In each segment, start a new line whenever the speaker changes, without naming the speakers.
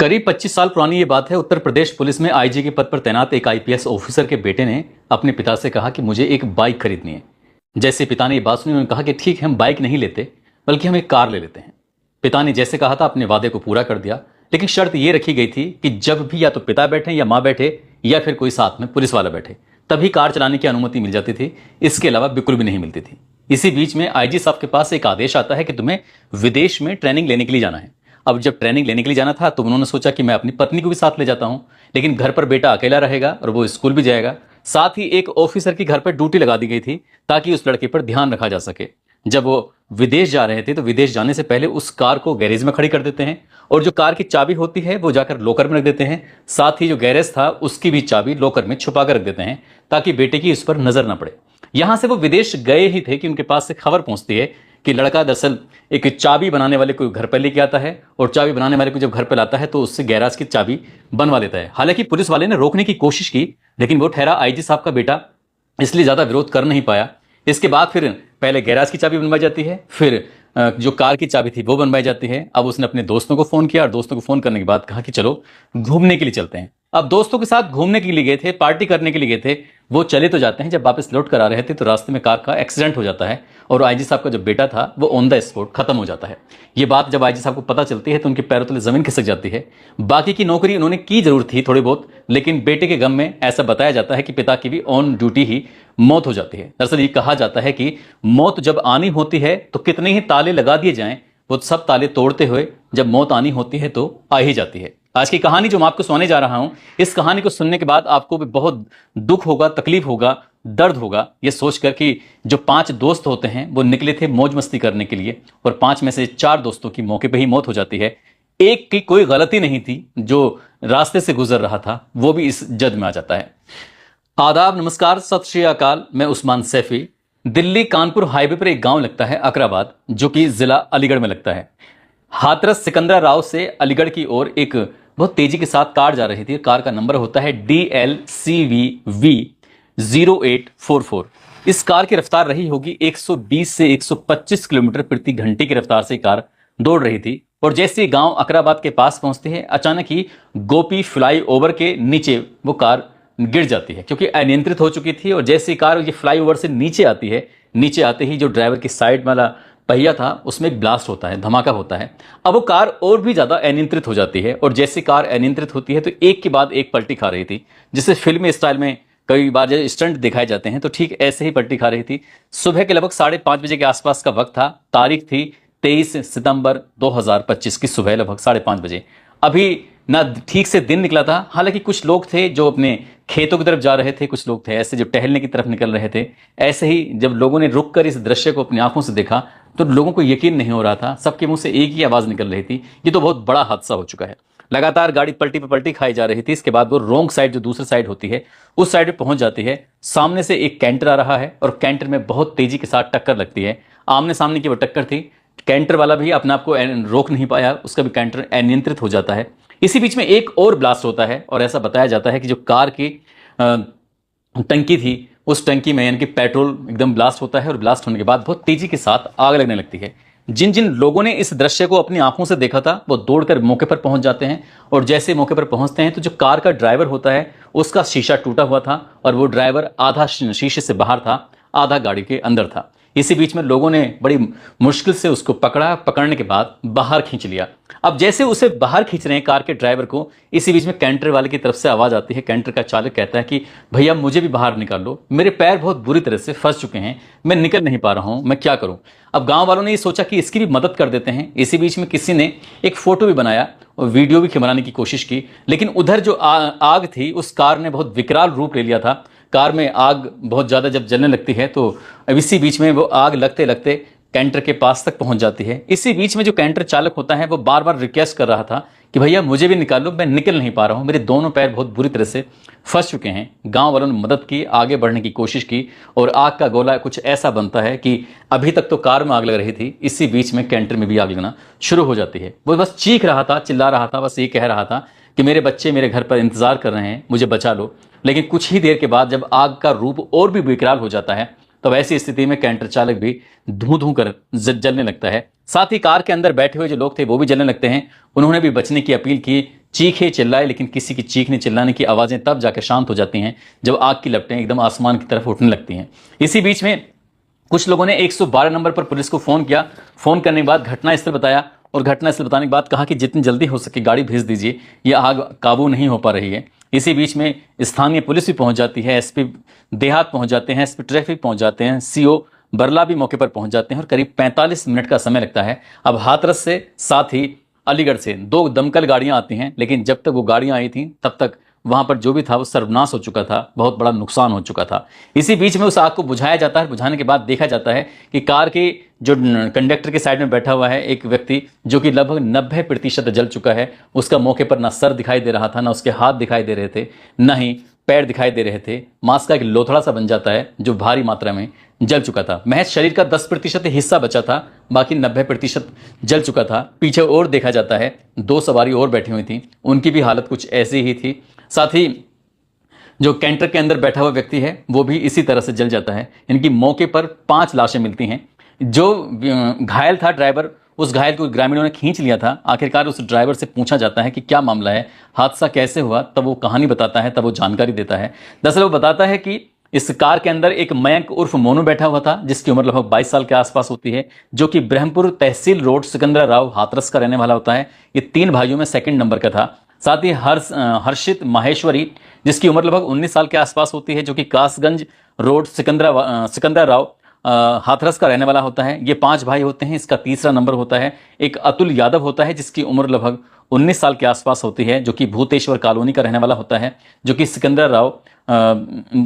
करीब 25 साल पुरानी ये बात है। उत्तर प्रदेश पुलिस में आईजी के पद पर तैनात एक आईपीएस ऑफिसर के बेटे ने अपने पिता से कहा कि मुझे एक बाइक खरीदनी है। जैसे पिता ने ये बात सुनी, उन्होंने कहा कि ठीक है, हम बाइक नहीं लेते बल्कि हम एक कार ले लेते हैं। पिता ने जैसे कहा था अपने वादे को पूरा कर दिया, लेकिन शर्त ये रखी गई थी कि जब भी या तो पिता बैठे या माँ बैठे या फिर कोई साथ में पुलिस वाला बैठे, तभी कार चलाने की अनुमति मिल जाती थी। इसके अलावा बिल्कुल भी नहीं मिलती थी। इसी बीच में आईजी साहब के पास एक आदेश आता है कि तुम्हें विदेश में ट्रेनिंग लेने के लिए जाना है। अब जब ट्रेनिंग लेने के लिए जाना था तो उन्होंने सोचा कि मैं अपनी पत्नी को भी साथ ले जाता हूं, लेकिन घर पर बेटा अकेला रहेगा और वो स्कूल भी जाएगा। साथ ही एक ऑफिसर की घर पर ड्यूटी लगा दी गई थी ताकि उस लड़के पर ध्यान रखा जा सके। जब वो विदेश जा रहे थे तो विदेश जाने से पहले उस कार को गैरेज में खड़ी कर देते हैं और जो कार की चाबी होती है वो जाकर लॉकर में रख देते हैं। साथ ही जो गैरेज था उसकी भी चाबी लॉकर में छुपा कर रख देते हैं ताकि बेटे की इस पर नजर ना पड़े। यहां से वो विदेश गए ही थे कि उनके पास से खबर पहुंचती है कि लड़का दरअसल एक चाबी बनाने वाले को घर पर लेके आता है और चाबी बनाने वाले को जब घर पर लाता है तो उससे गैराज की चाबी बनवा लेता है। हालांकि पुलिस वाले ने रोकने की कोशिश की, लेकिन वो ठहरा आईजी साहब का बेटा, इसलिए ज्यादा विरोध कर नहीं पाया। इसके बाद फिर पहले गैराज की चाबी बनवाई जाती है, फिर जो कार की चाबी थी वो बनवाई जाती है। अब उसने अपने दोस्तों को फोन किया और दोस्तों को फोन करने के बाद कहा कि चलो घूमने के लिए चलते हैं। अब दोस्तों के साथ घूमने के लिए गए थे, पार्टी करने के लिए गए थे, वो चले तो जाते हैं। जब वापस लौट कर आ रहे थे तो रास्ते में कार का एक्सीडेंट हो जाता है और आईजी साहब का जो बेटा था वो ऑन द स्पॉट खत्म हो जाता है। ये बात जब आईजी साहब को पता चलती है तो उनके पैरों तले जमीन खिसक जाती है। बाकी की नौकरी उन्होंने की जरूर थी थोड़ी बहुत, लेकिन बेटे के गम में ऐसा बताया जाता है कि पिता की भी ऑन ड्यूटी ही मौत हो जाती है। दरअसल ये कहा जाता है कि मौत जब आनी होती है तो कितने ही ताले लगा दिए जाएं, वो सब ताले तोड़ते हुए जब मौत आनी होती है तो आ ही जाती है। आज की कहानी जो मैं आपको सुनाने जा रहा हूं, इस कहानी को सुनने के बाद आपको भी बहुत दुख होगा, तकलीफ होगा, दर्द होगा, ये सोचकर कि जो 5 दोस्त होते हैं वो निकले थे मौज मस्ती करने के लिए और 5 में से 4 दोस्तों की मौके पर ही मौत हो जाती है। एक की कोई गलती नहीं थी, जो रास्ते से गुजर रहा था वो भी इस जद में आ जाता है। आदाब, नमस्कार, सत श्री अकाल। मैं उस्मान सैफी। दिल्ली कानपुर हाईवे पर एक गांव लगता है अकराबाद, जो कि जिला अलीगढ़ में लगता है। हाथरस सिकंदरा राव से अलीगढ़ की ओर एक बहुत तेजी के साथ कार जा रही थी। कार का नंबर होता है DLCVV 0844। इस कार की रफ्तार रही होगी 120 से 125 किलोमीटर प्रति घंटे की रफ्तार से कार दौड़ रही थी और जैसे गांव अकराबाद के पास पहुंचती है, अचानक ही गोपी फ्लाईओवर के नीचे वो कार गिर जाती है क्योंकि अनियंत्रित हो चुकी थी। और जैसे कार ये फ्लाईओवर से नीचे आती है, नीचे आते ही जो ड्राइवर की साइड वाला पहिया था उसमें एक ब्लास्ट होता है, धमाका होता है। अब वो कार और भी ज्यादा अनियंत्रित हो जाती है और जैसे कार अनियंत्रित होती है तो एक के बाद एक पलटी खा रही थी। जिसे फिल्मी स्टाइल में कई बार जब स्टंट दिखाए जाते हैं तो ठीक ऐसे ही पलटी खा रही थी। सुबह के लगभग 5:30 बजे के आसपास का वक्त था। तारीख थी 23 सितंबर 2025 की सुबह लगभग 5:30 बजे। अभी ना ठीक से दिन निकला था। हालांकि कुछ लोग थे जो अपने खेतों की तरफ जा रहे थे, कुछ लोग थे ऐसे जो टहलने की तरफ निकल रहे थे। ऐसे ही जब लोगों ने रुककर इस दृश्य को अपनी आंखों से देखा तो लोगों को यकीन नहीं हो रहा था। सबके मुंह से एक ही आवाज निकल रही थी, ये तो बहुत बड़ा हादसा हो चुका है। लगातार गाड़ी पलटी पर पलटी खाई जा रही थी। इसके बाद वो रोंग साइड, जो दूसरी साइड होती है, उस साइड पे पहुंच जाती है। सामने से एक कैंटर आ रहा है और कैंटर में बहुत तेजी के साथ टक्कर लगती है। आमने सामने की वो टक्कर थी। कैंटर वाला भी अपने आप को रोक नहीं पाया, उसका भी कैंटर अनियंत्रित हो जाता है। इसी बीच में एक और ब्लास्ट होता है और ऐसा बताया जाता है कि जो कार की टंकी थी उस टंकी में यानी कि पेट्रोल एकदम ब्लास्ट होता है और ब्लास्ट होने के बाद बहुत तेजी के साथ आग लगने लगती है। जिन जिन लोगों ने इस दृश्य को अपनी आंखों से देखा था वो दौड़कर मौके पर पहुंच जाते हैं और जैसे मौके पर पहुंचते हैं तो जो कार का ड्राइवर होता है उसका शीशा टूटा हुआ था और वो ड्राइवर आधा शीशे से बाहर था, आधा गाड़ी के अंदर था। इसी बीच में लोगों ने बड़ी मुश्किल से उसको पकड़ा। पकड़ने के बाद बाहर खींच लिया। अब जैसे उसे बाहर खींच रहे हैं कार के ड्राइवर को, इसी बीच में कैंटर वाले की तरफ से आवाज आती है। कैंटर का चालक कहता है कि भैया मुझे भी बाहर निकाल लो, मेरे पैर बहुत बुरी तरह से फंस चुके हैं, मैं निकल नहीं पा रहा हूं, मैं क्या करूं। अब गांव वालों ने ये सोचा कि इसकी भी मदद कर देते हैं। इसी बीच में किसी ने एक फोटो भी बनाया और वीडियो भी बनाने की कोशिश की, लेकिन उधर जो आग थी उस कार ने बहुत विकराल रूप ले लिया था। कार में आग बहुत ज़्यादा जब जलने लगती है तो अब इसी बीच में वो आग लगते लगते कैंटर के पास तक पहुंच जाती है। इसी बीच में जो कैंटर चालक होता है वो बार बार रिक्वेस्ट कर रहा था कि भैया मुझे भी निकाल लो, मैं निकल नहीं पा रहा हूं, मेरे दोनों पैर बहुत बुरी तरह से फंस चुके हैं। गांव वालों ने मदद की, आगे बढ़ने की कोशिश की और आग का गोला कुछ ऐसा बनता है कि अभी तक तो कार में आग लग रही थी, इसी बीच में कैंटर में भी आग लगना शुरू हो जाती है। वो बस चीख रहा था, चिल्ला रहा था, बस ये कह रहा था कि मेरे बच्चे मेरे घर पर इंतजार कर रहे हैं, मुझे बचा लो। लेकिन कुछ ही देर के बाद जब आग का रूप और भी विकराल हो जाता है तब ऐसी स्थिति में कैंटर चालक भी धू धू कर जलने लगता है। साथ ही कार के अंदर बैठे हुए जो लोग थे वो भी जलने लगते हैं। उन्होंने भी बचने की अपील की चीखे चिल्लाए, लेकिन किसी की चीखने चिल्लाने की आवाज़ें तब जाकर शांत हो जाती हैं जब आग की लपटें एकदम आसमान की तरफ उठने लगती हैं। इसी बीच में कुछ लोगों ने 112 नंबर पर पुलिस को फ़ोन किया। फ़ोन करने के बाद घटनास्थल बताया और घटनास्थल बताने के बाद कहा कि जितनी जल्दी हो सके गाड़ी भेज दीजिए, यह आग काबू नहीं हो पा रही है। इसी बीच में स्थानीय पुलिस भी पहुंच जाती है, एसपी देहात पहुंच जाते हैं, एसपी ट्रैफिक पहुंच जाते हैं, सीओ बरला भी मौके पर पहुंच जाते हैं और करीब 45 मिनट का समय लगता है। अब हाथरस से साथ ही अलीगढ़ से 2 दमकल गाड़ियां आती हैं, लेकिन जब तक वो गाड़ियां आई थी तब तक वहां पर जो भी था वो सर्वनाश हो चुका था, बहुत बड़ा नुकसान हो चुका था। इसी बीच में उस आग को बुझाया जाता है। बुझाने के बाद देखा जाता है कि कार के जो कंडक्टर के साइड में बैठा हुआ है एक व्यक्ति, जो कि लगभग 90% जल चुका है। उसका मौके पर ना सर दिखाई दे रहा था, ना उसके हाथ दिखाई दे रहे थे, ना ही पैर दिखाई दे रहे थे। मांस का एक लोथड़ा सा बन जाता है जो भारी मात्रा में जल चुका था। महज शरीर का 10% हिस्सा बचा था, बाकी 90% जल चुका था। पीछे और देखा जाता है 2 सवारी और बैठी हुई थी, उनकी भी हालत कुछ ऐसी ही थी। साथ ही जो कैंटर के अंदर बैठा हुआ व्यक्ति है वो भी इसी तरह से जल जाता है। इनकी मौके पर 5 लाशें मिलती हैं। जो घायल था ड्राइवर, उस घायल को ग्रामीणों ने खींच लिया था। आखिरकार उस ड्राइवर से पूछा जाता है कि क्या मामला है, हादसा कैसे हुआ, तब वो कहानी बताता है, तब वो जानकारी देता है। दरअसल वो बताता है कि इस कार के अंदर एक मयंक उर्फ मोनू बैठा हुआ था, जिसकी उम्र लगभग 22 साल के आसपास होती है, जो कि ब्रह्मपुर तहसील रोड सिकंदरा राव हाथरस का रहने वाला होता है। ये 3 भाइयों में सेकंड नंबर का था। साथ ही हर्षित माहेश्वरी, जिसकी उम्र लगभग 19 साल के आसपास होती है, जो कि कासगंज रोड सिकंदरा राव हाथरस का रहने वाला होता है। ये 5 भाई होते हैं। इसका तीसरा नंबर होता है एक अतुल यादव होता है, जिसकी उम्र लगभग 19 साल के आसपास होती है, जो कि भूतेश्वर कॉलोनी का रहने वाला होता है, जो कि सिकंदर राव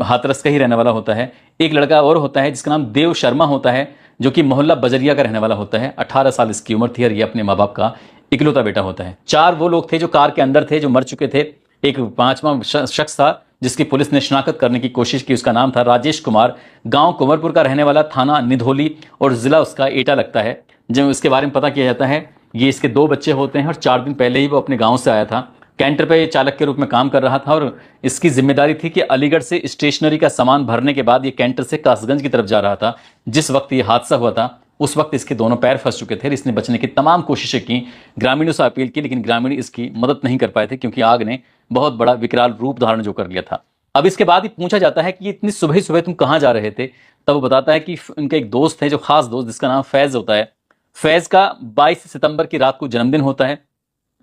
हाथरस का ही रहने वाला होता है। एक लड़का और होता है जिसका नाम देव शर्मा होता है, जो कि मोहल्ला बजरिया का रहने वाला होता है। 18 साल इसकी उम्र थी और ये अपने माँ बाप का इकलौता बेटा होता है। 4 वो लोग थे जो कार के अंदर थे, जो मर चुके थे। एक 5वां शख्स था जिसकी पुलिस ने शिनाख्त करने की कोशिश की। उसका नाम था राजेश कुमार, गांव कुंवरपुर का रहने वाला, थाना निधोली और जिला उसका एटा लगता है। जब इसके बारे में पता किया जाता है, ये इसके 2 बच्चे होते हैं और 4 दिन पहले ही वो अपने गांव से आया था। कैंटर पे चालक के रूप में काम कर रहा था और इसकी जिम्मेदारी थी कि अलीगढ़ से स्टेशनरी का सामान भरने के बाद ये कैंटर से कासगंज की तरफ जा रहा था। जिस वक्त ये हादसा हुआ था उस वक्त इसके दोनों पैर फंस चुके थे। इसने बचने की तमाम कोशिशें की, ग्रामीणों से अपील की, लेकिन ग्रामीण इसकी मदद नहीं कर पाए थे, क्योंकि आग ने बहुत बड़ा विकराल रूप धारण जो कर लिया था। अब इसके बाद ही पूछा जाता है कि इतनी सुबह सुबह तुम कहाँ जा रहे थे। तब वो बताता है कि उनका एक दोस्त है, जो खास दोस्त, जिसका नाम फैज होता है। फैज का 22 सितंबर की रात को जन्मदिन होता है,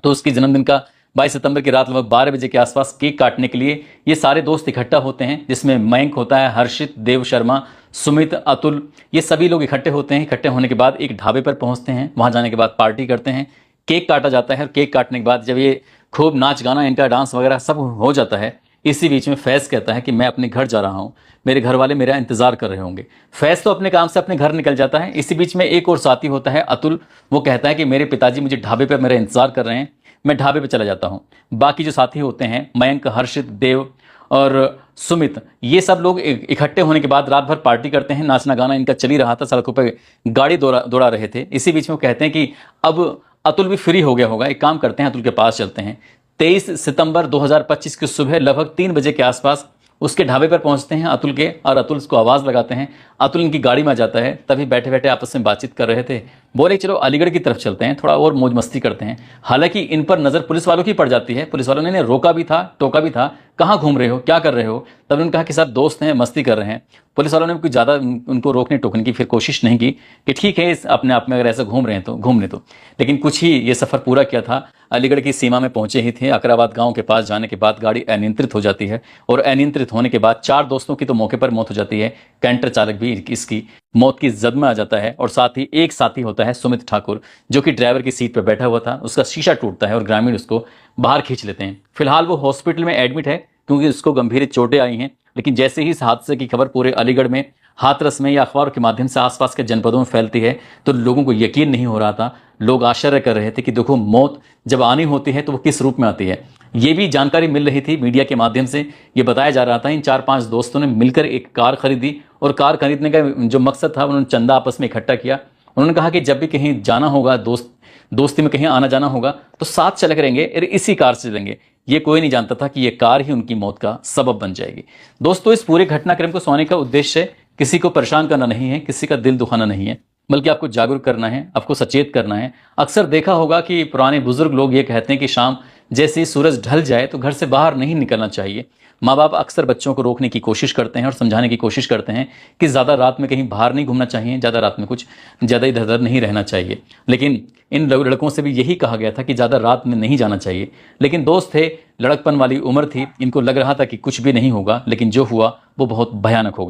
तो उसकी जन्मदिन का 22 सितंबर की रात लगभग 12 बजे के आसपास केक काटने के लिए ये सारे दोस्त इकट्ठा होते हैं, जिसमें मयंक होता है, हर्षित, देव शर्मा, सुमित, अतुल, ये सभी लोग इकट्ठे होते हैं। इकट्ठे होने के बाद एक ढाबे पर पहुंचते हैं। वहां जाने के बाद पार्टी करते हैं, केक काटा जाता है और केक काटने के बाद जब ये खूब नाच गाना, इनका डांस वगैरह सब हो जाता है, इसी बीच में फैज कहता है कि मैं अपने घर जा रहा हूँ, मेरे घर वाले मेरा इंतजार कर रहे होंगे। फैज तो अपने काम से अपने घर निकल जाता है। इसी बीच में एक और साथी होता है अतुल, वो कहता है कि मेरे पिताजी मुझे ढाबे पर मेरा इंतजार कर रहे हैं, मैं ढाबे पे चला जाता हूँ। बाकी जो साथी होते हैं मयंक, हर्षित, देव और सुमित, ये सब लोग इकट्ठे होने के बाद रात भर पार्टी करते हैं। नाचना गाना इनका चल ही रहा था, सड़कों पर गाड़ी दौड़ा रहे थे। इसी बीच में वो कहते हैं कि अब अतुल भी फ्री हो गया होगा, एक काम करते हैं, अतुल के पास चलते हैं। 23 सितंबर 2025 की सुबह लगभग 3 बजे के आसपास उसके ढाबे पर पहुंचते हैं अतुल के, और अतुल उसको आवाज़ लगाते हैं। अतुल इनकी गाड़ी में आ जाता है। तभी बैठे बैठे आपस में बातचीत कर रहे थे। बोले चलो अलीगढ़ की तरफ चलते हैं, थोड़ा और मौज मस्ती करते हैं। हालांकि इन पर नज़र पुलिस वालों की पड़ जाती है। पुलिस वालों ने रोका भी था, टोका भी था, कहाँ घूम रहे हो, क्या कर रहे हो। तब उन्होंने कहा कि सर दोस्त हैं, मस्ती कर रहे हैं। पुलिस वालों ने कुछ ज़्यादा उनको रोकने टोकने की फिर कोशिश नहीं की कि ठीक है अपने आप में अगर ऐसा घूम रहे हैं तो घूमने दो। लेकिन कुछ ही ये सफ़र पूरा किया था, अलीगढ़ की सीमा में पहुंचे ही थे। अकराबाद गांव के पास जाने के बाद गाड़ी अनियंत्रित हो जाती है और अनियंत्रित होने के बाद 4 दोस्तों की तो मौके पर मौत हो जाती है। कैंटर चालक भी इसकी मौत की जद में आ जाता है। और साथ ही एक साथी होता है सुमित ठाकुर, जो कि ड्राइवर की सीट पर बैठा हुआ था। उसका शीशा टूटता है और ग्रामीण उसको बाहर खींच लेते हैं। फिलहाल वो हॉस्पिटल में एडमिट है क्योंकि उसको गंभीर चोटें आई हैं। लेकिन जैसे ही इस हादसे की खबर पूरे अलीगढ़ में, हाथरस में या अखबार के माध्यम से आसपास के जनपदों में फैलती है तो लोगों को यकीन नहीं हो रहा था। लोग आश्चर्य कर रहे थे कि देखो मौत जब आनी होती है तो वो किस रूप में आती है। ये भी जानकारी मिल रही थी मीडिया के माध्यम से। ये बताया जा रहा था इन 4-5 दोस्तों ने मिलकर एक कार खरीदी और कार खरीदने का जो मकसद था उन्होंने चंदा आपस में इकट्ठा किया। उन्होंने कहा कि जब भी कहीं जाना होगा, दोस्ती में कहीं आना जाना होगा तो साथ चल करेंगे और इसी कार से चलेंगे। ये कोई नहीं जानता था कि ये कार ही उनकी मौत का सबब बन जाएगी। दोस्तों, इस पूरे घटनाक्रम को सुनाने का उद्देश्य किसी को परेशान करना नहीं है, किसी का दिल दुखाना नहीं है, बल्कि आपको जागरूक करना है, आपको सचेत करना है। अक्सर देखा होगा कि पुराने बुजुर्ग लोग ये कहते हैं कि शाम जैसे ही सूरज ढल जाए तो घर से बाहर नहीं निकलना चाहिए। माँ बाप अक्सर बच्चों को रोकने की कोशिश करते हैं और समझाने की कोशिश करते हैं कि ज़्यादा रात में कहीं बाहर नहीं घूमना चाहिए, ज़्यादा रात में कुछ ज़्यादा इधर उधर नहीं रहना चाहिए। लेकिन इन लड़कों से भी यही कहा गया था कि ज़्यादा रात में नहीं जाना चाहिए। लेकिन दोस्त थे, लड़कपन वाली उम्र थी, इनको लग रहा था कि कुछ भी नहीं होगा, लेकिन जो हुआ वो बहुत भयानक हो गया।